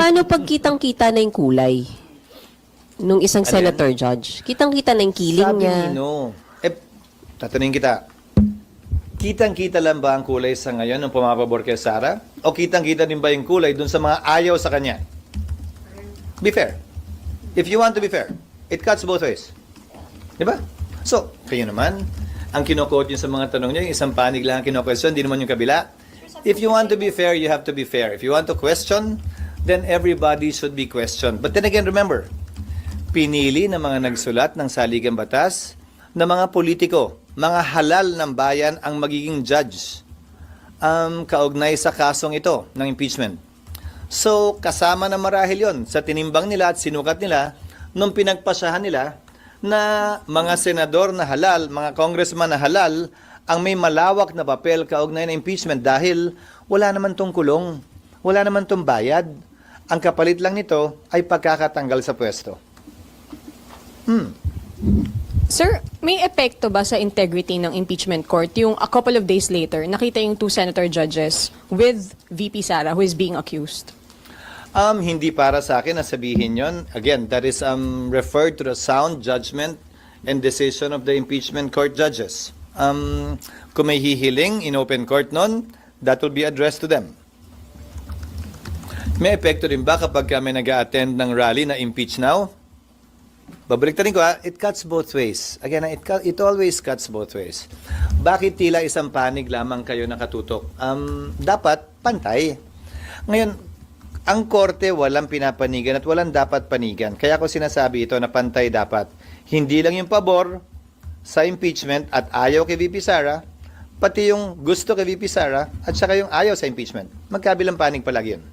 paano pag kitang-kita na yung kulay nung isang Ano senator judge? Kitang-kita na yung kiling Sabi niya. ni No. Tatanungin kita. Kitang-kita lang ba ang kulay sa ngayon nung pumapabor kay Sara? O kitang-kita din ba yung kulay dun sa mga ayaw sa kanya? Be fair. If you want to be fair, it cuts both ways. Diba? So, kayo naman, ang kinokot yun sa mga tanong niyo, yung isang panig lang ang kino-question, hindi naman yung kabila. If you want to be fair, you have to be fair. If you want to question, then everybody should be questioned. But then again, remember, pinili ng mga nagsulat ng saligang batas na mga politiko, mga halal ng bayan ang magiging judge kaugnay sa kasong ito ng impeachment. So, kasama na marahil yon sa tinimbang nila at sinukat nila nung pinagpasahan nila na mga senador na halal, mga congressman na halal, ang may malawak na papel kaugnay na impeachment dahil wala naman tong kulong, wala naman tong bayad. Ang kapalit lang nito ay pagkakatanggal sa pwesto. Sir, may epekto ba sa integrity ng impeachment court yung a couple of days later, nakita yung two senator judges with VP Sara who is being accused? Hindi para sa akin na sabihin yon. Again, that is referred to the sound judgment and decision of the impeachment court judges. Kung may hihiling in open court nun, that will be addressed to them. May epekto rin ba kapag kami nag-attend ng rally na impeach now? Babaliktarin ko it cuts both ways. Again, it always cuts both ways. Bakit tila isang panig lamang kayo nakatutok? Dapat pantay. Ngayon, ang korte walang pinapanigan at walang dapat panigan. Kaya ko sinasabi ito na pantay dapat. Hindi lang yung pabor sa impeachment at ayaw kay VP Sara, pati yung gusto kay VP Sara at saka yung ayaw sa impeachment. Magkabilang panig palagi yun.